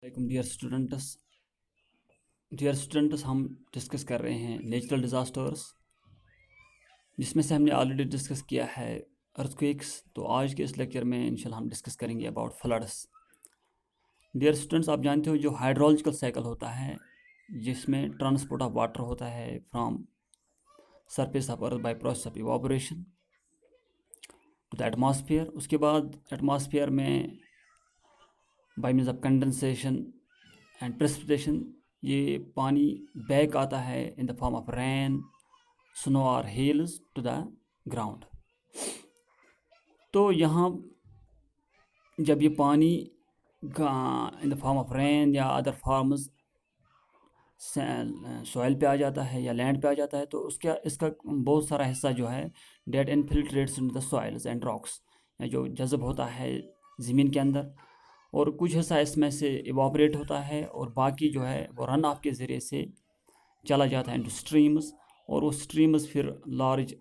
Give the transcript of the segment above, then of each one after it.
Dear students हम discuss कर रहे हैं नेचुरल डिज़ास्टर्स, जिसमें से हमने ऑलरेडी डिस्कस किया है अर्थक्वेक्स। तो आज के इस लेक्चर में इंशाल्लाह हम डिस्कस करेंगे अबाउट फ्लड्स। डियर स्टूडेंट्स, आप जानते हो जो हाइड्रोलॉजिकल साइकिल होता है, जिसमें ट्रांसपोर्ट ऑफ वाटर होता है from surface of earth by process of evaporation to the atmosphere. उसके बाद एटमॉस्फेयर में by means of condensation and precipitation ये पानी बैक आता है in the form of rain, snow और हेल्स टू द ग्राउंड। तो यहाँ जब ये पानी इन द फॉर्म ऑफ रेन या अदर फॉर्म्स सॉइल पे आ जाता है या लैंड पे आ जाता है, तो इसका बहुत सारा हिस्सा जो है that infiltrates in the soils and rocks, या जो जज़ब होता है ज़मीन के अंदर, और कुछ हिस्सा इसमें से इवापोरेट होता है और बाकी जो है वो रन ऑफ के ज़रिए से चला जाता है इनटू स्ट्रीम्स, और वो स्ट्रीम्स फिर लार्ज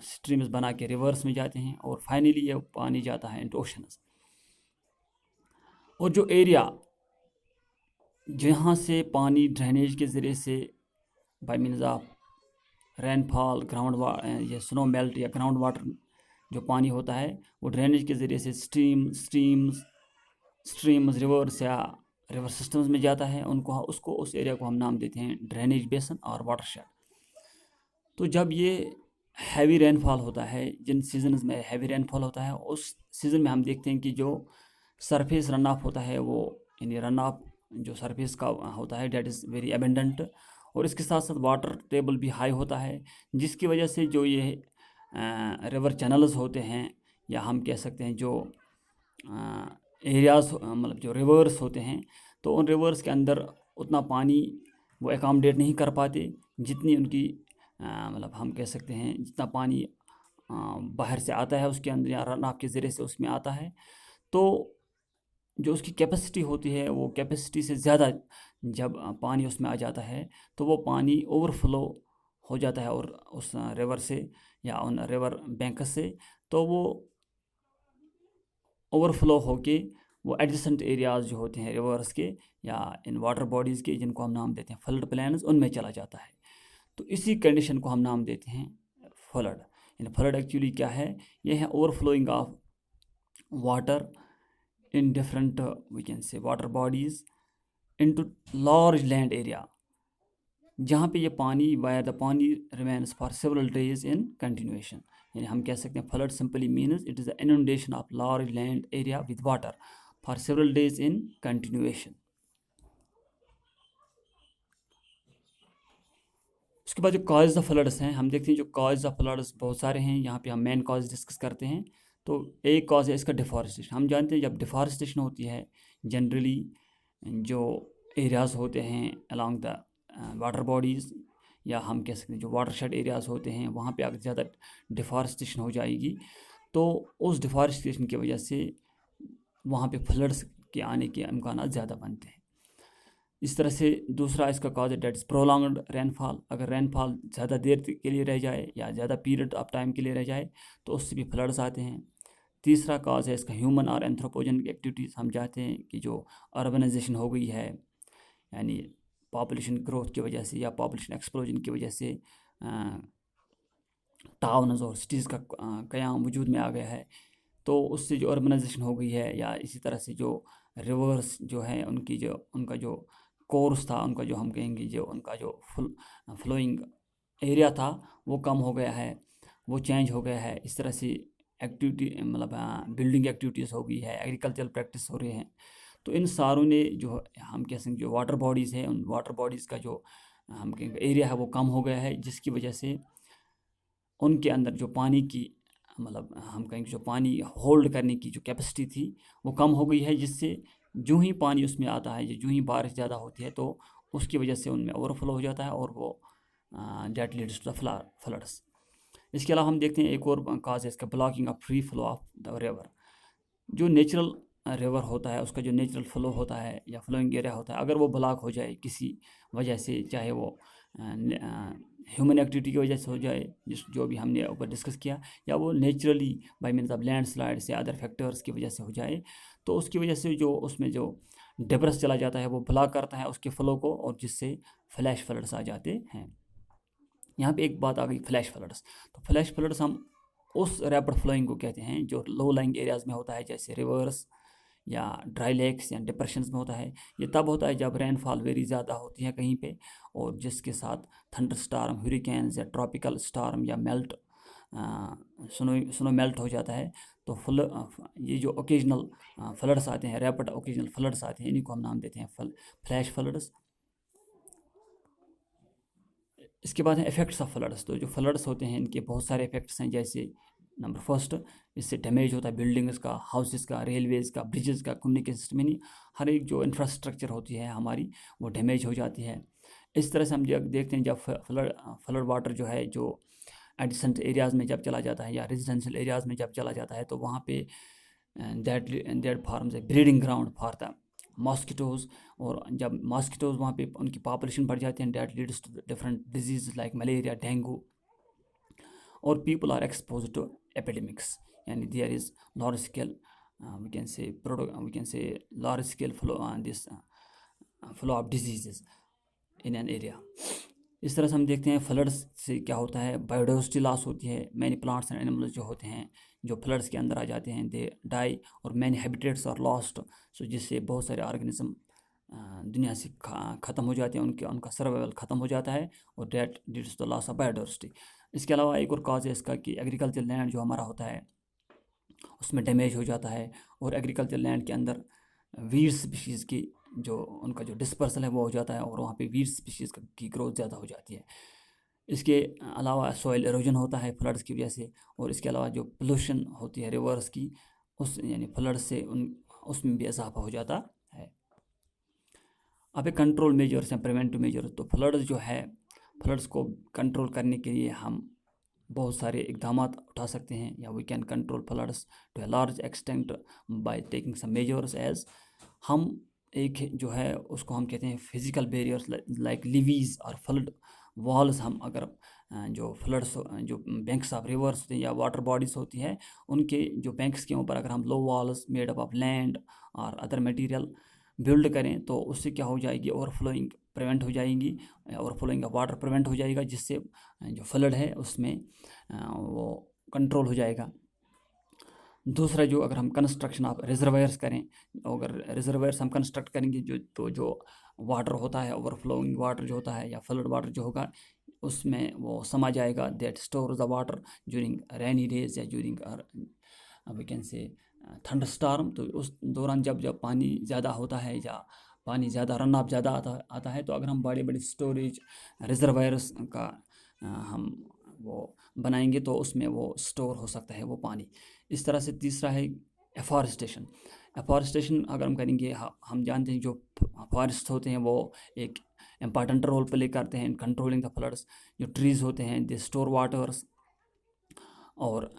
स्ट्रीम्स बना के रिवर्स में जाते हैं और फाइनली ये पानी जाता है इनटू ओशंस। और जो एरिया जहाँ से पानी ड्रेनेज के ज़रिए से बाय मीन्स ऑफ रेनफॉल, ये स्नो मेल्ट या ग्राउंड वाटर जो पानी होता है वो ड्रेनेज के ज़रिए से स्ट्रीम्स रिवर्स या रिवर सिस्टम्स में जाता है, उस एरिया को हम नाम देते हैं ड्रेनेज बेसन और वाटरशेड। तो जब ये हैवी रेनफॉल होता है, जिन सीजन्स में हैवी रेनफॉल होता है, उस सीज़न में हम देखते हैं कि जो सरफेस रन ऑफ होता है वो यानी रन ऑफ जो सरफेस का होता है डेट इज़ वेरी एबेंडेंट, और इसके साथ साथ वाटर टेबल भी हाई होता है, जिसकी वजह से जो ये रिवर चैनल्स होते हैं, या हम कह सकते हैं जो एरियाज़ मतलब जो रिवर्स होते हैं, तो उन रिवर्स के अंदर उतना पानी वो एकोमोडेट नहीं कर पाते जितनी उनकी मतलब हम कह सकते हैं जितना पानी बाहर से आता है उसके अंदर या रन ऑफ के ज़रिए से उसमें आता है, तो जो उसकी कैपेसिटी होती है वो कैपेसिटी से ज़्यादा जब पानी उसमें आ जाता है तो वो पानी ओवरफ्लो हो जाता है, और उस रिवर से या उन रिवर बैंक से तो वो ओवरफ्लो होके वो एडजेसेंट एरियाज़ जो होते हैं रिवर्स के या इन वाटर बॉडीज़ के, जिनको हम नाम देते हैं फ्लड प्लान्स, उनमें चला जाता है। तो इसी कंडीशन को हम नाम देते हैं फ्लड। इन फ्लड एक्चुअली क्या है? यह है overflowing of water in different we can say water bodies into large land area, जहाँ पे ये पानी where the पानी remains for several days in continuation। यानी हम कह सकते हैं flood simply means it is the inundation of large land area with water for several days in continuation। उसके बाद जो कॉज ऑफ फ्लड्स हैं, हम देखते हैं जो कॉज ऑफ फ्लड्स बहुत सारे हैं। यहाँ पे हम मेन कॉज डिस्कस करते हैं। तो एक कॉज है इसका डिफॉरेस्टेशन। हम जानते हैं जब डिफॉरेस्टेशन होती है जनरली जो एरियाज़ होते हैं अलॉन्ग द वाटर बॉडीज़, या हम कह सकते हैं जो वाटरशेड एरियाज़ होते हैं, वहाँ पे अगर ज़्यादा डिफॉरेस्टेशन हो जाएगी तो उस डिफॉरेस्टेशन की वजह से वहाँ पे फ्लड्स के आने के इम्कान ज़्यादा बनते हैं। इस तरह से दूसरा इसका कॉज है डेट इज़ प्रोलॉन्ग्ड रेनफॉल। अगर रेनफॉल ज़्यादा देर के लिए रह जाए या ज़्यादा पीरियड ऑफ टाइम के लिए रह जाए तो उससे भी फ्लड्स आते हैं। तीसरा कॉज है इसका ह्यूमन और एंथ्रोपोजन एक्टिविटीज़। हम चाहते हैं कि जो अर्बनाइजेशन हो गई है, यानी पॉपुलेशन ग्रोथ की वजह से या पॉपुलेशन एक्सप्लोजन की वजह से टाउन्स और सिटीज़ का क़याम वजूद में आ गया है, तो उससे जो अर्बनाइजेशन हो गई है, या इसी तरह से जो रिवर्स जो है उनका जो कोर्स था, उनका जो हम कहेंगे जो उनका जो फ्लोइंग एरिया था वो कम हो गया है, वो चेंज हो गया है। इस तरह से एक्टिविटी मतलब बिल्डिंग एक्टिविटीज़ हो गई है, एग्रीकल्चरल प्रैक्टिस हो रहे हैं। तो इन सारों ने जो हम कह सकते जो वाटर बॉडीज़ है, उन वाटर बॉडीज़ का जो हम कहेंगे एरिया है वो कम हो गया है, जिसकी वजह से उनके अंदर जो पानी की मतलब हम कहेंगे जो पानी होल्ड करने की जो कैपेसिटी थी वो कम हो गई है, जिससे जो ही पानी उसमें आता है, जो ही बारिश ज़्यादा होती है तो उसकी वजह से उनमें ओवरफ्लो हो जाता है और वो that leads to the floods. इसके अलावा हम देखते हैं एक और काज है इसका blocking of free flow of the river. जो नेचुरल रिवर होता है उसका जो नेचुरल फ्लो होता है या फ्लोइंग एरिया होता है, अगर वो ब्लॉक हो जाए किसी वजह से, चाहे वो ह्यूमन एक्टिविटी की वजह से हो जाए, जो भी हमने ऊपर डिस्कस किया, या वो naturally bye means of landslide से अदर फैक्टर्स की वजह से हो जाए, तो उसकी वजह से जो उसमें जो डेब्रस चला जाता है, वो ब्लॉक करता है उसके फ्लो को, और जिससे फ्लैश फ्लड्स आ जाते हैं। यहाँ पे एक बात आ गई, फ्लैश फ्लड्स। तो फ्लैश फ्लड्स हम उस रैपिड फ्लोइंग को कहते हैं जो लो लाइंग एरियाज़ में होता है, जैसे रिवर्स या ड्राई लेक्स या डिप्रेशंस में होता है। ये तब होता है जब रेनफॉल वेरी ज़्यादा होती है कहीं पे, और जिसके साथ थंडर स्टार्म, हरिकेन्स या ट्रॉपिकल स्टार्म या मेल्ट, स्नो मेल्ट हो जाता है। तो ये जो ओकेजनल फ्लड्स आते हैं, रैपिड ओकेजनल फ्लड्स आते हैं, इन्हीं को हम नाम देते हैं फ्लैश फ्लड्स। इसके बाद है इफेक्ट्स ऑफ फ्लड्स। तो जो फ्लड्स होते हैं इनके बहुत सारे इफेक्ट्स हैं, जैसे नंबर फर्स्ट, इससे डैमेज होता है बिल्डिंग्स का, हाउसेस का, रेलवेज़ का, ब्रिजेस का, कम्युनिकेशन सिस्टम, यानी हर एक जो इंफ्रास्ट्रक्चर होती है हमारी, वो डैमेज हो जाती है। इस तरह से हम जब देखते हैं, जब फ्लड वाटर जो है, जो एडिसेंट एरियाज़ में जब चला जाता है या रेजिडेंशियल एरियाज़ में जब चला जाता है, तो वहाँ पे that forms a breeding ground for the mosquitoes. और जब मॉस्किटोज़ वहाँ पे उनकी पॉपुलेशन बढ़ जाती है, that leads to different disease like malaria, dengue, और people are expose to epidemics, यानी there is large scale we can say large scale flow of diseases in an area. इस तरह से हम देखते हैं फ्लड्स से क्या होता है, बायोडाइवर्सिटी लॉस होती है, मैनी प्लांट्स एंड एनिमल्स जो होते हैं जो फ्लड्स के अंदर आ जाते हैं, दे डाई, और मैनी हैबिटेट्स आर लॉस्ट। सो जिससे बहुत सारे ऑर्गेनिज्म दुनिया से ख़त्म हो जाते हैं, उनका सर्वाइवल ख़त्म हो जाता है, और that leads to loss of biodiversity. इसके अलावा एक और कॉज है इसका कि एग्रीकल्चर लैंड जो हमारा होता है उसमें डैमेज हो जाता है, और एग्रीकल्चर लैंड के अंदर वीड स्पीशीज़ की जो उनका जो डिस्पर्सल है वो हो जाता है, और वहाँ पे वीड स्पीशीज़ की ग्रोथ ज़्यादा हो जाती है। इसके अलावा सॉइल एरोजन होता है फ्लड्स की वजह से, और इसके अलावा जो पोल्यूशन होती है रिवर्स की, उस यानी फ्लड से उसमें भी इजाफा हो जाता है। अब एक कंट्रोल मेजर्स हैं, प्रिवेंटिव मेजर्स। तो फ्लड्स जो है, फ्लड्स को कंट्रोल करने के लिए हम बहुत सारे इकदाम उठा सकते हैं, या we can control floods to a large extent by taking some measures as. हम एक जो है उसको हम कहते हैं फिजिकल बैरियर्स लाइक लिवीज और फ्लड वॉल्स। हम अगर जो फ्लड्स, जो बैंक्स ऑफ रिवर्स होते हैं या वाटर बॉडीज़ होती है, उनके जो बैंक्स के ऊपर अगर हम low walls made up of land और अदर मटेरियल बिल्ड करें, तो उससे क्या हो जाएगी, ओवरफ्लोइंग प्रिवेंट हो जाएगी, ओवरफ्लोइंग ऑफ वाटर प्रिवेंट हो जाएगा, जिससे जो फ्लड है उसमें वो कंट्रोल हो जाएगा। दूसरा, जो अगर हम कंस्ट्रक्शन ऑफ रिजर्वायर्स करें, अगर रिजर्वायर्स हम कंस्ट्रक्ट करेंगे जो वाटर होता है, ओवरफ्लोइंग वाटर जो होता है या फ्लड वाटर जो होगा, उसमें वो समा जाएगा, that store the water during rainy days या during we can say thunder storm. तो उस दौरान जब पानी ज़्यादा होता है या पानी ज़्यादा रन ऑफ ज़्यादा आता है, तो अगर हम बड़ी बड़ी स्टोरेज रिजर्वायर्स का हम वो बनाएंगे, तो उसमें वो स्टोर हो सकता है वो पानी। इस तरह से तीसरा है एफॉरेस्टेशन। एफॉरेस्टेशन अगर हम करेंगे, हम जानते हैं जो फॉरेस्ट होते हैं वो एक इम्पॉर्टेंट रोल प्ले करते हैं इन कंट्रोलिंग द फ्लड्स। जो ट्रीज़ होते हैं दे स्टोर वाटर्स, और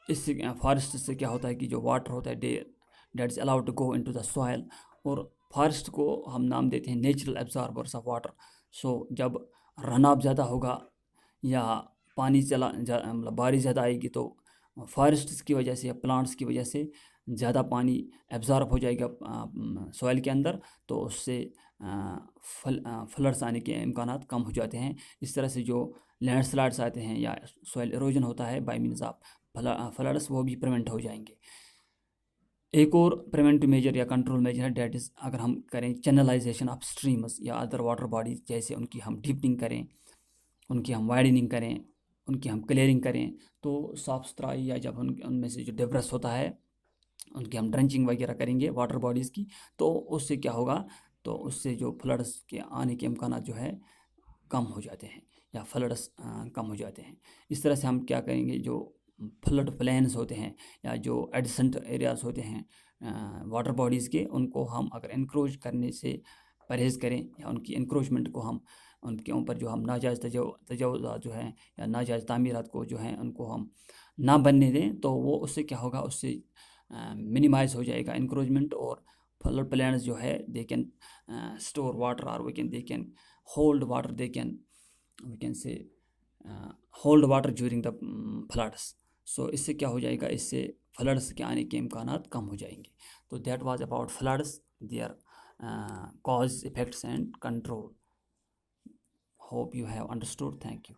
इससे फॉरेस्ट से क्या होता है कि जो वाटर होता है that is allowed to go into the soil, और फॉरेस्ट को हम नाम देते हैं natural absorbers of water. So जब रन ऑफ ज़्यादा होगा या पानी मतलब बारिश ज़्यादा आएगी, तो फॉरेस्ट्स की वजह से या प्लांट्स की वजह से ज़्यादा पानी एब्जॉर्ब हो जाएगा सॉइल के अंदर, तो उससे फ्लड्स आने के इम्कानात कम हो जाते हैं। इस तरह से जो लैंडस्लाइड्स आते हैं या सॉइल एरोजन होता है बाय मीन्स ऑफ फ्लड्स, वो भी प्रिवेंट हो जाएंगे। एक और प्रिवेंटिव मेजर या कंट्रोल मेजर है, डेट इज़ अगर हम करें चैनलाइजेशन ऑफ स्ट्रीम्स या अदर वाटर बॉडीज, जैसे उनकी हम डीपनिंग करें, उनकी हम वाइडनिंग करें, उनकी हम क्लियरिंग करें, तो साफ सुथराई, या जब उनमें से जो डेब्रस होता है उनकी हम ड्रेंचिंग वगैरह करेंगे वाटर बॉडीज़ की, तो उससे क्या होगा, तो उससे जो फ्लड्स के आने के इम्कान जो है कम हो जाते हैं, या फ्लड्स कम हो जाते हैं। इस तरह से हम क्या करेंगे, जो फ्लड प्लेन्स होते हैं या जो एडसेंट एरियाज़ होते हैं वाटर बॉडीज़ के, उनको हम अगर इंक्रोच करने से परहेज़ करें, या उनकी इंक्रोचमेंट को हम उनके ऊपर जो हम नाजायज़ तजावुज़ात जो हैं या नाजायज़ तामीरात को जो हैं उनको हम ना बनने दें, तो वो उससे क्या होगा, उससे मिनिमाइज़ हो जाएगा इंक्रोचमेंट, और फ्लड प्लान्स जो है दे कैन स्टोर वाटर, और they can hold water, we can say hold water during the floods. So इससे क्या हो जाएगा, इससे फ्लड्स के आने के इम्कानात कम हो जाएंगे। तो that was about floods, their cause, effects and control. Hope you have understood. Thank you.